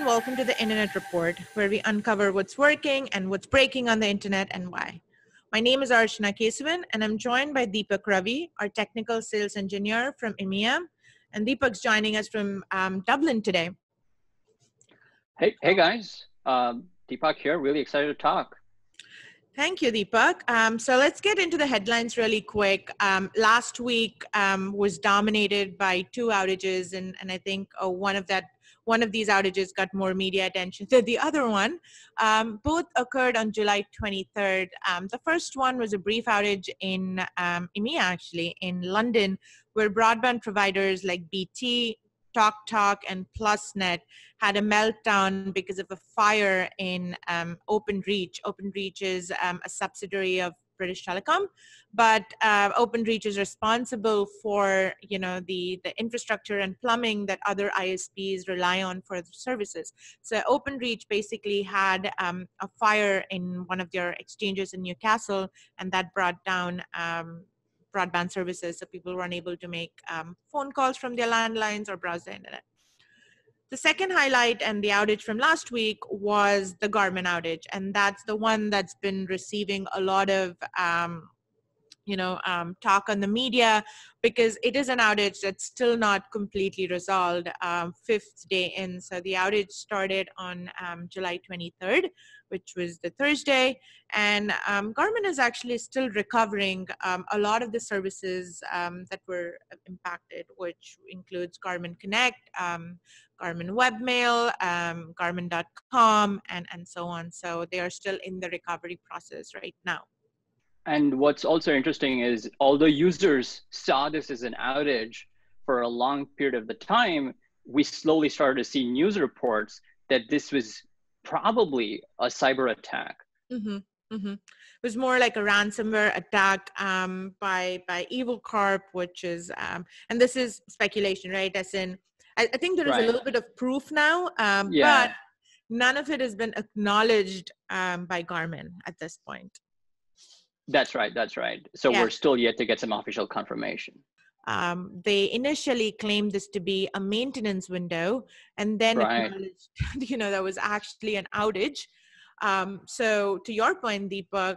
and welcome to the Internet Report, where we uncover what's working and what's breaking on the internet and why. My name is Archana Kesavan, and I'm joined by Deepak Ravi, our technical sales engineer from EMEA. And Deepak's joining us from Dublin today. Hey guys, Deepak here, really excited to talk. Thank you, Deepak. So let's get into the headlines really quick. Last week was dominated by two outages, and I think one of these outages got more media attention than the other one. Both occurred on July 23rd. The first one was a brief outage in EMEA, actually, in London, where broadband providers like BT, TalkTalk, and PlusNet had a meltdown because of a fire in Openreach. Openreach is a subsidiary of British Telecom, but Openreach is responsible for the infrastructure and plumbing that other ISPs rely on for the services. So Openreach basically had a fire in one of their exchanges in Newcastle, and that brought down broadband services, so people were unable to make phone calls from their landlines or browse the internet. The second highlight and the outage from last week was the Garmin outage, and that's the one that's been receiving a lot of talk on the media, because it is an outage that's still not completely resolved, fifth day in. So the outage started on July 23rd, which was the Thursday, and Garmin is actually still recovering a lot of the services that were impacted, which includes Garmin Connect, Garmin Webmail, Garmin.com, and so on. So they are still in the recovery process right now. And what's also interesting is, although users saw this as an outage for a long period of the time, we slowly started to see news reports that this was probably a cyber attack. Mm-hmm. Mm-hmm. It was more like a ransomware attack by Evil Corp, which is, and this is speculation, right? As in, I think there is a little bit of proof now, but none of it has been acknowledged by Garmin at this point. That's right. So we're still yet to get some official confirmation. They initially claimed this to be a maintenance window, and then acknowledged, that was actually an outage. So to your point, Deepak,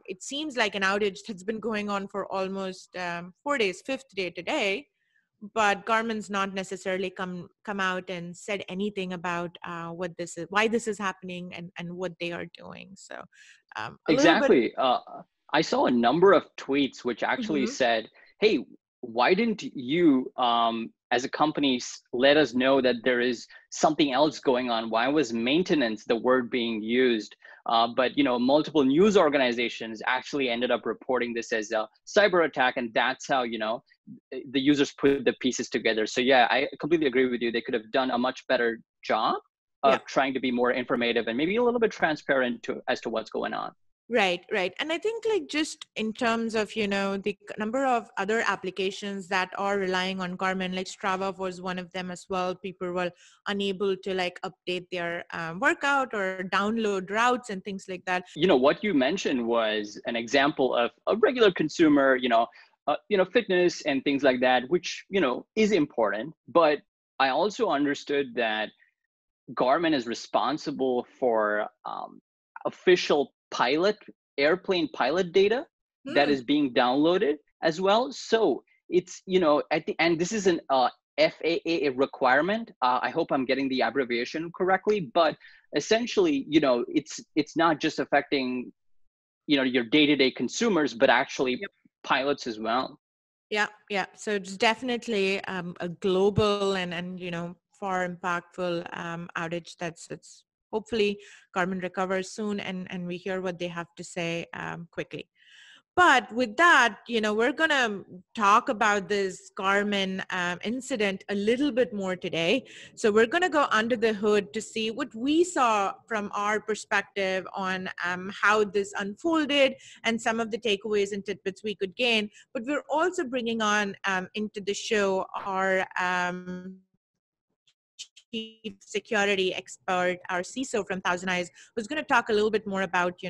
it seems like an outage that's been going on for almost 4 days, fifth day today, but Garmin's not necessarily come out and said anything about what this is, why this is happening, and what they are doing. So exactly. I saw a number of tweets which actually said, hey, why didn't you, as a company, let us know that there is something else going on? Why was maintenance the word being used? But multiple news organizations actually ended up reporting this as a cyber attack, and that's how the users put the pieces together. So yeah, I completely agree with you. They could have done a much better job of trying to be more informative and maybe a little bit transparent as to what's going on. Right. And I think, like, just in terms of, the number of other applications that are relying on Garmin, like Strava was one of them as well. People were unable to update their workout or download routes and things like that. What you mentioned was an example of a regular consumer, fitness and things like that, which, is important. But I also understood that Garmin is responsible for official airplane pilot data that is being downloaded as well. So it's, and this is an FAA requirement. I hope I'm getting the abbreviation correctly, but essentially, it's not just affecting, your day-to-day consumers, but actually pilots as well. Yeah. So it's definitely a global and far impactful outage that's hopefully Garmin recovers soon and we hear what they have to say quickly. But with that, we're going to talk about this Garmin incident a little bit more today. So we're going to go under the hood to see what we saw from our perspective on how this unfolded and some of the takeaways and tidbits we could gain. But we're also bringing on into the show our Chief Security Expert, our CISO from ThousandEyes, who's going to talk a little bit more about,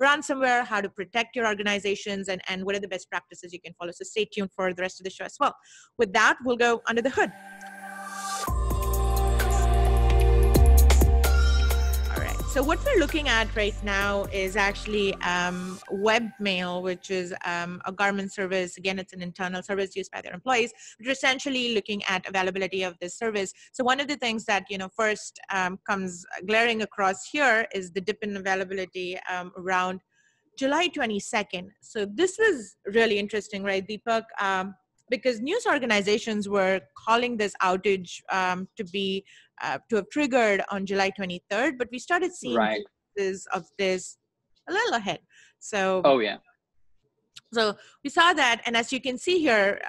ransomware, how to protect your organizations, and what are the best practices you can follow. So stay tuned for the rest of the show as well. With that, we'll go under the hood. So what we're looking at right now is actually webmail, which is a Garmin service. Again, it's an internal service used by their employees. But we're essentially looking at availability of this service. So one of the things that first comes glaring across here is the dip in availability around July 22nd. So this was really interesting, right, Deepak? Because news organizations were calling this outage to have triggered on July 23rd, but we started seeing Right. glimpses of this a little ahead. So, Oh, yeah. so we saw that, and as you can see here,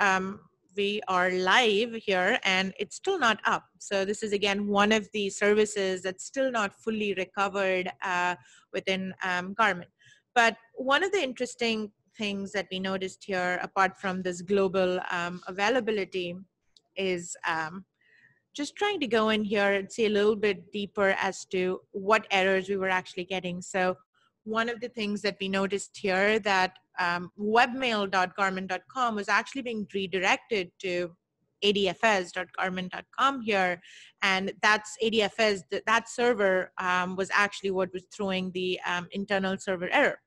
we are live here, and it's still not up. So this is again one of the services that's still not fully recovered within Garmin. But one of the interesting things that we noticed here, apart from this global availability, is just trying to go in here and see a little bit deeper as to what errors we were actually getting. So one of the things that we noticed here that webmail.garmin.com was actually being redirected to adfs.garmin.com here, and that's ADFS, that server was actually what was throwing the internal server error.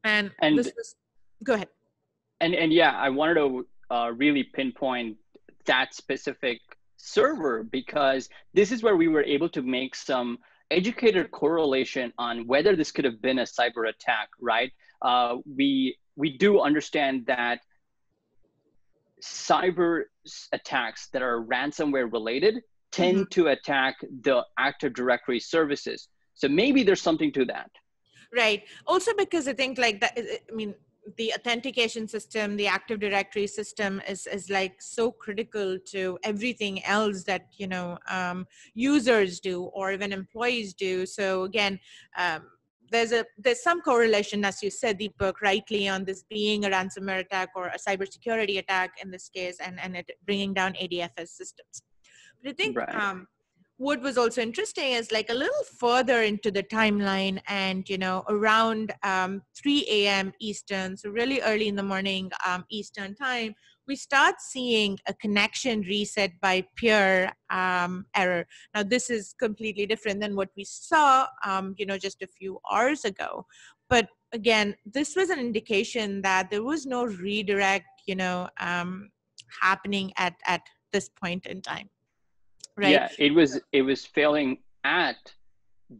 And this was, go ahead. And yeah, I wanted to really pinpoint that specific server, because this is where we were able to make some educated correlation on whether this could have been a cyber attack, right? We do understand that cyber attacks that are ransomware related tend to attack the Active Directory services. So maybe there's something to that. Right. Also because I think like that, I mean, the authentication system, the Active Directory system is like so critical to everything else that, users do or even employees do. So again, there's some correlation, as you said, Deepak, rightly, on this being a ransomware attack or a cybersecurity attack in this case, and it bringing down ADFS systems. But I think what was also interesting is like a little further into the timeline, and around 3 a.m. Eastern, so really early in the morning Eastern time, we start seeing a connection reset by peer error. Now this is completely different than what we saw just a few hours ago, but again, this was an indication that there was no redirect happening at this point in time. Right. Yeah, it was failing at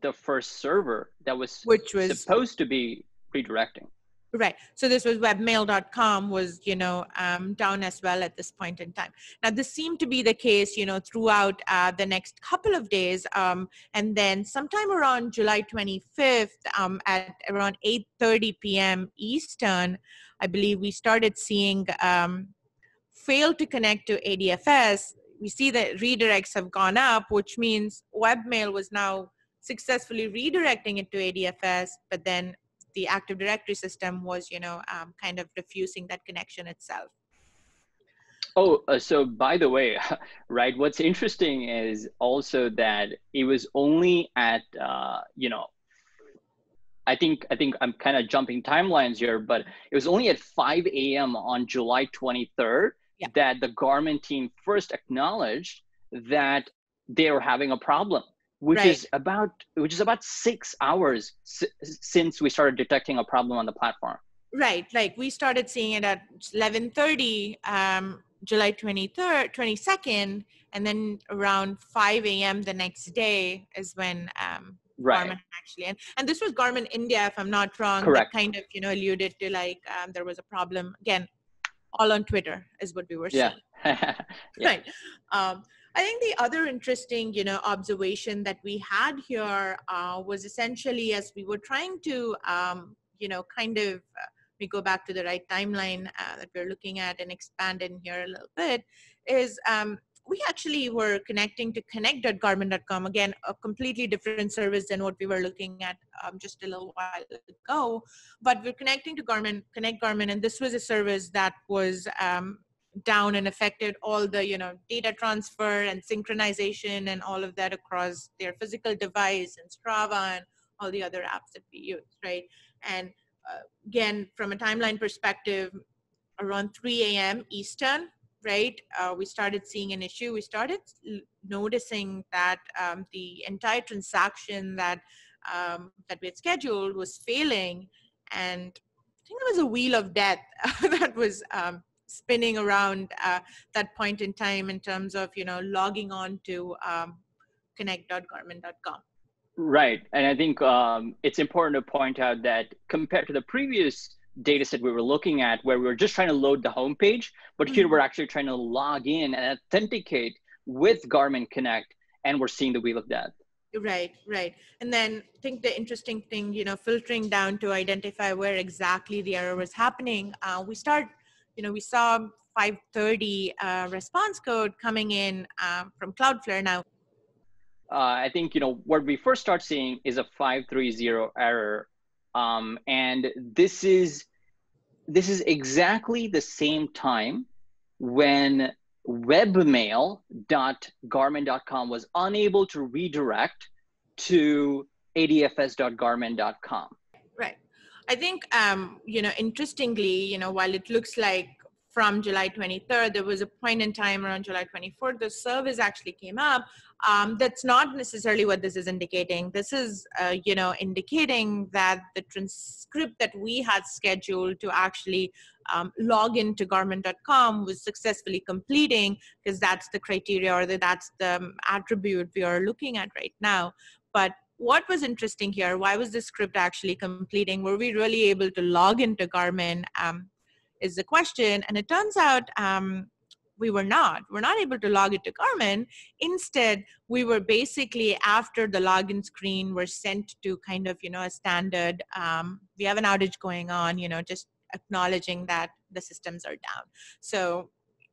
the first server that was supposed to be redirecting. Right. So this was webmail.com was, down as well at this point in time. Now, this seemed to be the case, throughout the next couple of days. And then sometime around July 25th at around 8:30 p.m. Eastern, I believe we started seeing fail to connect to ADFS. We see that redirects have gone up, which means webmail was now successfully redirecting it to ADFS, but then the Active Directory system was, kind of refusing that connection itself. Oh, so by the way, right, what's interesting is also that it was only at, I think I'm kind of jumping timelines here, but it was only at 5 a.m. on July 23rd that the Garmin team first acknowledged that they were having a problem, which is about 6 hours since we started detecting a problem on the platform. Right, like we started seeing it at 11:30 July 22nd, and then around 5 a.m. the next day is when Garmin actually, and this was Garmin India, if I'm not wrong, correct, that kind of alluded to like there was a problem, again all on Twitter is what we were seeing. Right. I think the other interesting observation that we had here was essentially, as we were trying to kind of we go back to the right timeline that we're looking at and expand in here a little bit, is we actually were connecting to connect.garmin.com, again, a completely different service than what we were looking at just a little while ago. But we're connecting to Connect Garmin, and this was a service that was down and affected all the data transfer and synchronization and all of that across their physical device and Strava and all the other apps that we use, right? And again, from a timeline perspective, around 3 a.m. Eastern, right, we started seeing an issue. We started noticing that the entire transaction that we had scheduled was failing, and I think it was a wheel of death that was spinning around that point in time in terms of logging on to connect.garmin.com. Right. And I think it's important to point out that compared to the previous data set we were looking at, where we were just trying to load the homepage, but here we're actually trying to log in and authenticate with Garmin Connect, and we're seeing the wheel of death. Right, right. And then I think the interesting thing, filtering down to identify where exactly the error was happening, we saw 530 response code coming in from Cloudflare. Now, I think, what we first start seeing is a 530 error. And this is exactly the same time when webmail.garmin.com was unable to redirect to adfs.garmin.com. Right. I think, interestingly, while it looks like from July 23rd, there was a point in time around July 24th, the service actually came up. That's not necessarily what this is indicating. This is, indicating that the transcript that we had scheduled to actually log into Garmin.com was successfully completing, because that's the criteria, or that's the attribute we are looking at right now. But what was interesting here, why was this script actually completing? Were we really able to log into Garmin is the question. And it turns out we were not. We're not able to log into Garmin. Instead, we were basically, after the login screen, were sent to kind of, a standard, we have an outage going on, just acknowledging that the systems are down. So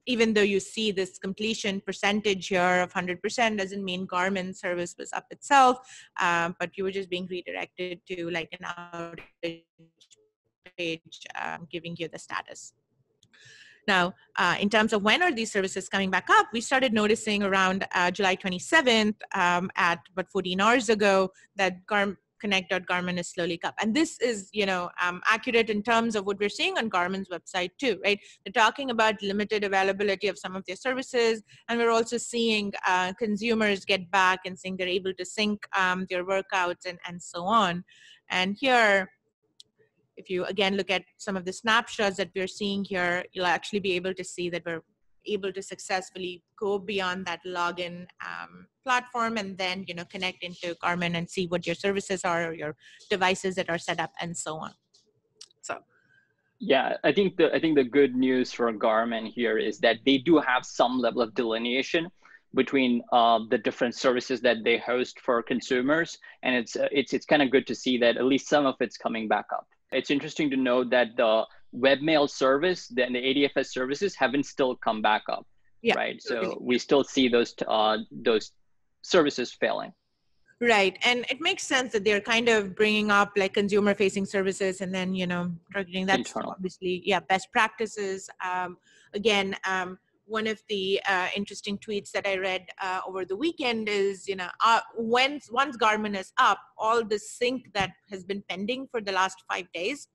even though you see this completion percentage here of 100%, doesn't mean Garmin service was up itself, but you were just being redirected to like an outage page giving you the status. Now, in terms of when are these services coming back up, we started noticing around July 27th at about 14 hours ago that connect.garmin is slowly up. And this is, accurate in terms of what we're seeing on Garmin's website too, right? They're talking about limited availability of some of their services. And we're also seeing consumers get back and saying they're able to sync their workouts and so on. And here, if you again look at some of the snapshots that we're seeing here, you'll actually be able to see that we're able to successfully go beyond that login platform and then connect into Garmin and see what your services are, or your devices that are set up, and so on. So yeah, I think the good news for Garmin here is that they do have some level of delineation between the different services that they host for consumers, and it's kind of good to see that at least some of it's coming back up. It's interesting to note that the webmail service and the ADFS services haven't still come back up, right? So we still see those services failing. Right, and it makes sense that they're kind of bringing up like consumer-facing services, and then targeting that's internal. Obviously, yeah, best practices. Again, one of the interesting tweets that I read over the weekend is, once Garmin is up, all the sync that has been pending for the last 5 days,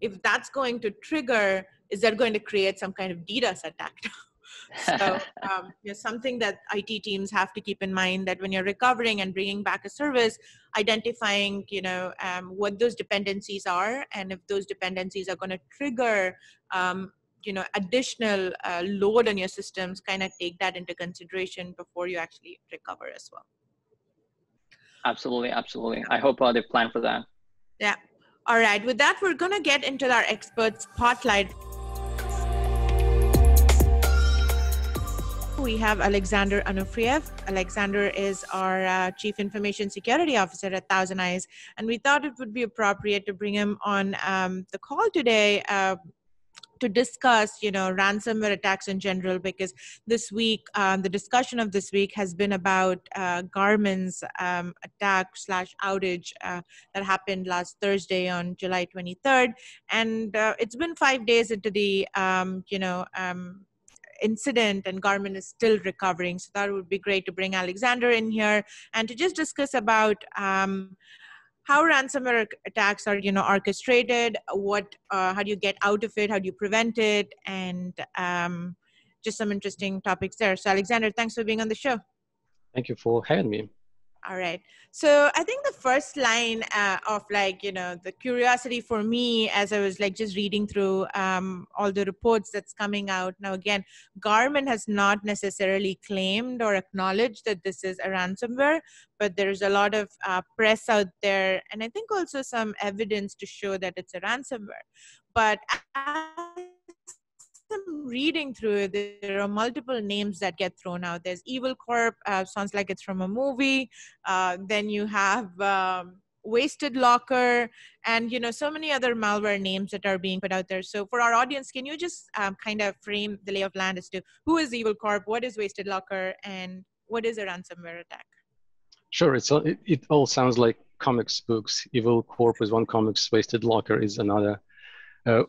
if that's going to trigger, is that going to create some kind of DDoS attack? So something that IT teams have to keep in mind, that when you're recovering and bringing back a service, identifying what those dependencies are, and if those dependencies are going to trigger additional load on your systems, kind of take that into consideration before you actually recover as well. Absolutely, absolutely. I hope they plan for that. Yeah. All right. With that, we're going to get into our expert spotlight. We have Alexander Anoufriev. Alexander is our Chief Information Security Officer at ThousandEyes, and we thought it would be appropriate to bring him on the call today to discuss, ransomware attacks in general, because this week, the discussion of this week has been about Garmin's attack/outage that happened last Thursday on July 23rd. And it's been 5 days into the, incident, and Garmin is still recovering. So that would be great to bring Alexander in here and to just discuss about how ransomware attacks are, orchestrated, how do you get out of it, how do you prevent it, and just some interesting topics there. So Alexander, thanks for being on the show. Thank you for having me. All right. So I think the first line of like, the curiosity for me as I was like just reading through all the reports that's coming out. Now, again, Garmin has not necessarily claimed or acknowledged that this is a ransomware, but there's a lot of press out there. And I think also some evidence to show that it's a ransomware. But as I'm reading through it, there are multiple names that get thrown out. There's Evil Corp, sounds like it's from a movie. Then you have Wasted Locker, and so many other malware names that are being put out there. So for our audience, can you just kind of frame the lay of land as to who is Evil Corp, what is Wasted Locker, and what is a ransomware attack? Sure, it all sounds like comics books. Evil Corp is one comics, Wasted Locker is another.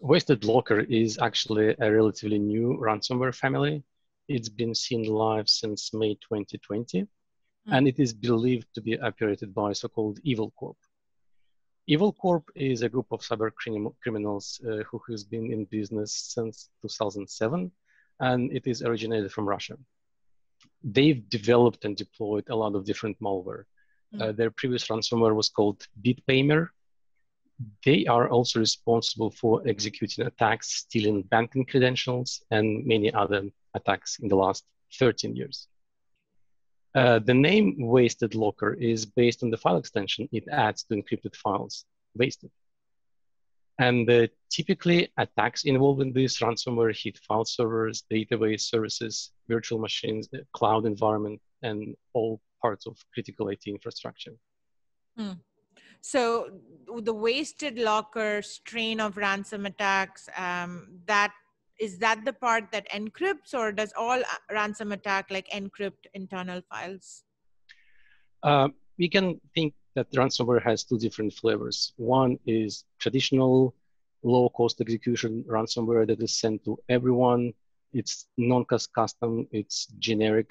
Wasted Locker is actually a relatively new ransomware family. It's been seen live since May 2020, and it is believed to be operated by so-called Evil Corp. Evil Corp is a group of cyber criminals who has been in business since 2007, and it is originated from Russia. They've developed and deployed a lot of different malware. Their previous ransomware was called BitPaymer. They are also responsible for executing attacks, stealing banking credentials, and many other attacks in the last 13 years. The name Wasted Locker is based on the file extension it adds to encrypted files, Wasted. And typically, attacks involved in this ransomware hit file servers, database services, virtual machines, cloud environment, and all parts of critical IT infrastructure. So the Wasted Locker strain of ransom attacks, is that the part that encrypts, or does all ransom attack like encrypt internal files? We can think that ransomware has two different flavors. One is traditional low-cost execution ransomware that is sent to everyone. It's non-custom, it's generic,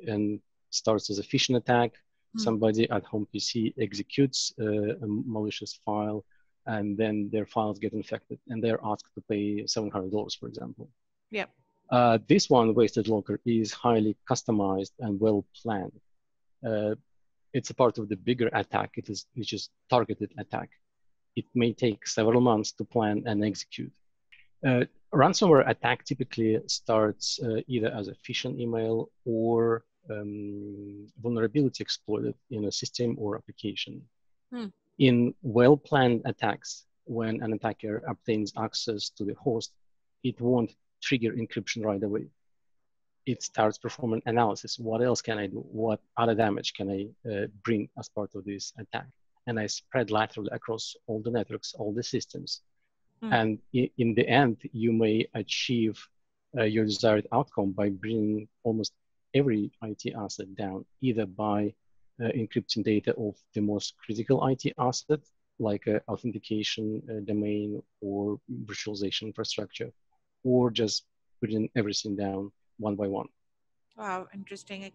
and starts as a phishing attack. Somebody at home PC executes a malicious file, and then their files get infected, and they're asked to pay $700, for example. Yep. This one, Wasted Locker, is highly customized and well-planned. It's a part of the bigger attack, which is targeted attack. It may take several months to plan and execute. Ransomware attack typically starts either as a phishing email or vulnerability exploited in a system or application. In well-planned attacks, when an attacker obtains access to the host, it won't trigger encryption right away. It starts performing analysis. What else can I do? What other damage can I bring as part of this attack? And I spread laterally across all the networks, all the systems. And in the end, you may achieve your desired outcome by bringing almost every IT asset down, either by encrypting data of the most critical IT asset, like authentication domain or virtualization infrastructure, or just putting everything down one by one. Wow, interesting.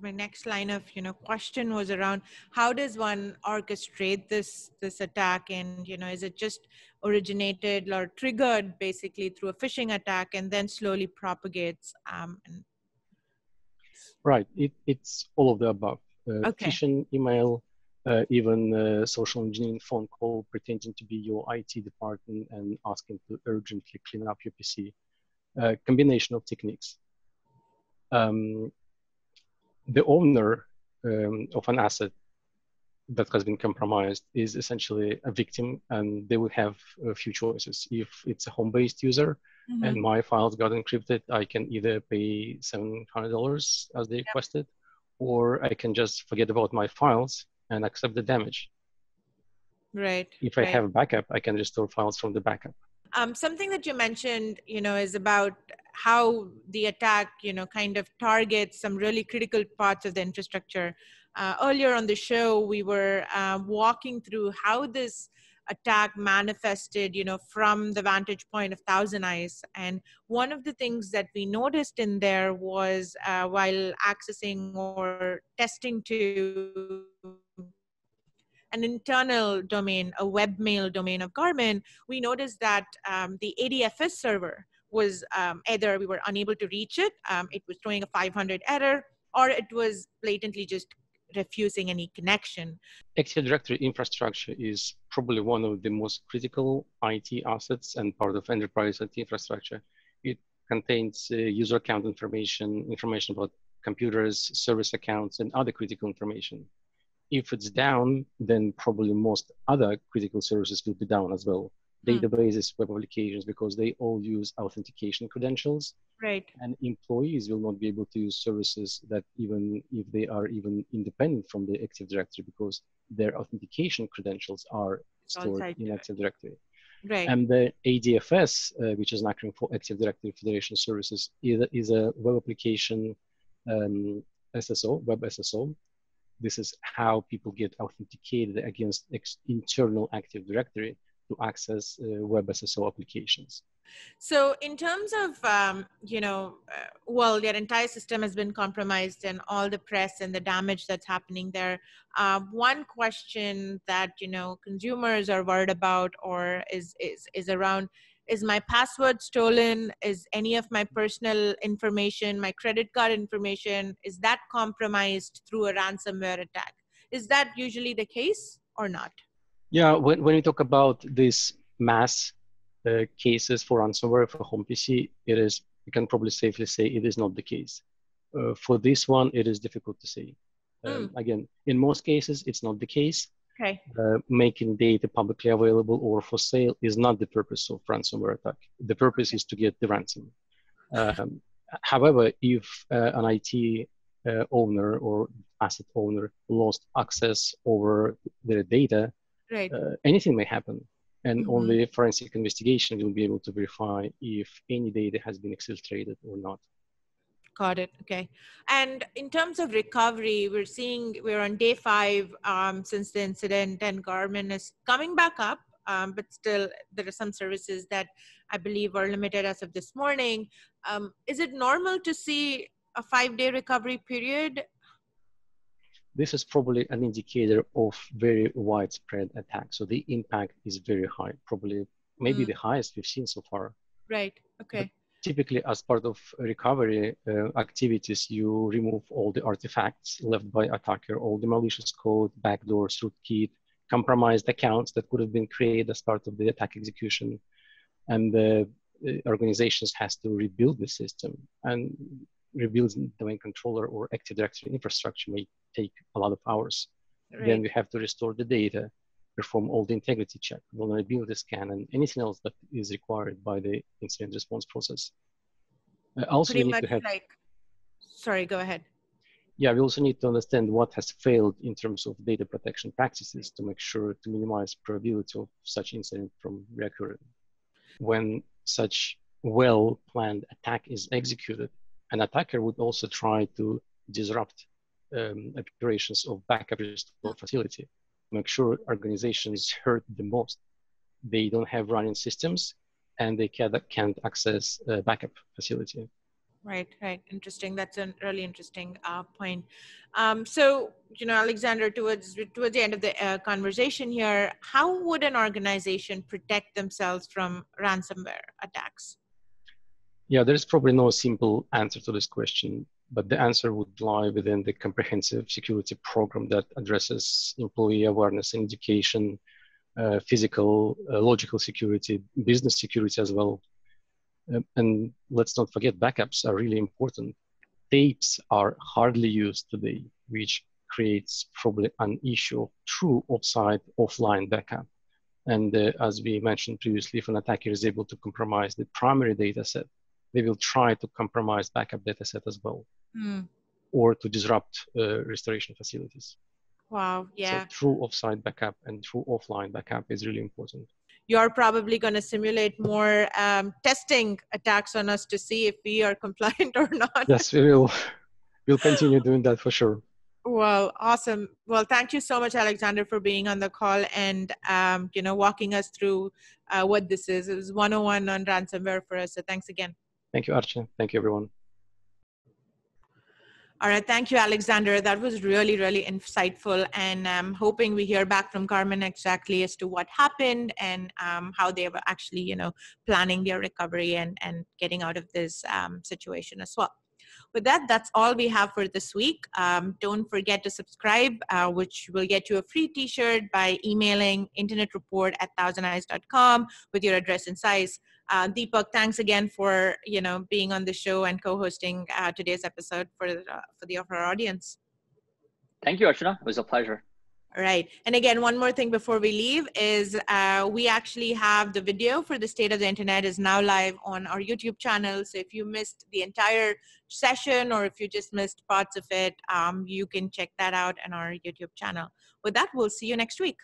My next line of question was around how does one orchestrate this attack, and is it just originated or triggered basically through a phishing attack and then slowly propagates? Right, it's all of the above. Okay. Phishing email, even social engineering phone call pretending to be your IT department and asking to urgently clean up your PC. Combination of techniques. The owner of an asset that has been compromised is essentially a victim, and they will have a few choices. If it's a home-based user and my files got encrypted, I can either pay $700 as they requested, or I can just forget about my files and accept the damage. Right. If I have a backup, I can restore files from the backup. Something that you mentioned, is about how the attack, kind of targets some really critical parts of the infrastructure. Earlier on the show, we were walking through how this attack manifested, from the vantage point of ThousandEyes. And one of the things that we noticed in there was while accessing or testing to an internal domain, a webmail domain of Garmin, we noticed that the ADFS server was either we were unable to reach it, it was throwing a 500 error, or it was blatantly just refusing any connection. Active Directory infrastructure is probably one of the most critical IT assets and part of enterprise IT infrastructure. It contains user account information about computers, service accounts, and other critical information. If it's down, then probably most other critical services will be down as well. Databases, web applications, because they all use authentication credentials. Right. And employees will not be able to use services that even if they are even independent from the Active Directory, because their authentication credentials are stored in Active Directory. Right. And the ADFS, which is an acronym for Active Directory Federation Services, is a web application SSO, web SSO. This is how people get authenticated against internal Active Directory to access web SSO applications. So in terms of, well, their entire system has been compromised and all the press and the damage that's happening there. One question that, consumers are worried about or is around, is my password stolen? Is any of my personal information, my credit card information, is that compromised through a ransomware attack? Is that usually the case or not? Yeah, when we talk about this mass cases for ransomware for home PC, we can probably safely say it is not the case. For this one, it is difficult to say. Again, in most cases, it's not the case. Okay. Making data publicly available or for sale is not the purpose of ransomware attack. The purpose is to get the ransom. However, if an IT owner or asset owner lost access over their data, right. Anything may happen. And only forensic investigation will be able to verify if any data has been exfiltrated or not. Got it. Okay. And in terms of recovery, we're on day 5 since the incident, and Garmin is coming back up, but still there are some services that I believe are limited as of this morning. Is it normal to see a 5-day recovery period? This is probably an indicator of very widespread attack. So the impact is very high, probably maybe the highest we've seen so far. Right. Okay. But typically, as part of recovery activities, you remove all the artifacts left by attacker, all the malicious code, backdoors, rootkit, compromised accounts that could have been created as part of the attack execution. And the organizations has to rebuild the system. And rebuilding domain controller or Active Directory infrastructure may take a lot of hours. Right. Then we have to restore the data, perform all the integrity check, vulnerability scan, and anything else that is required by the incident response process. Also, pretty we need much to have. Sorry, go ahead. Yeah, we also need to understand what has failed in terms of data protection practices to make sure to minimize probability of such incident from reoccurring. When such well-planned attack is executed, an attacker would also try to disrupt operations of backup restore facility to make sure organizations hurt the most. They don't have running systems and they can't access a backup facility. Right. Interesting. That's a really interesting point. So, Alexander, towards the end of the conversation here, how would an organization protect themselves from ransomware attacks? Yeah, there's probably no simple answer to this question, but the answer would lie within the comprehensive security program that addresses employee awareness and education, physical, logical security, business security as well. And let's not forget, backups are really important. Tapes are hardly used today, which creates probably an issue of true offline backup. And as we mentioned previously, if an attacker is able to compromise the primary data set, they will try to compromise backup data set as well, or to disrupt restoration facilities. Wow, yeah. So true offsite backup and true offline backup is really important. You're probably going to simulate more testing attacks on us to see if we are compliant or not. Yes, we will. We'll continue doing that for sure. Well, awesome. Well, thank you so much, Alexander, for being on the call and walking us through what this is. It was 101 on ransomware for us. So thanks again. Thank you, Archana. Thank you, everyone. All right. Thank you, Alexander. That was really, really insightful. And I'm hoping we hear back from Garmin exactly as to what happened and how they were actually, planning their recovery and getting out of this situation as well. With that, that's all we have for this week. Don't forget to subscribe, which will get you a free t-shirt by emailing internetreport@thousandeyes.com with your address and size. Deepak, thanks again for being on the show and co-hosting today's episode for our audience. Thank you, Archana. It was a pleasure. Right. And again, one more thing before we leave is we actually have the video for the State of the Internet is now live on our YouTube channel. So if you missed the entire session or if you just missed parts of it, you can check that out on our YouTube channel. With that, we'll see you next week.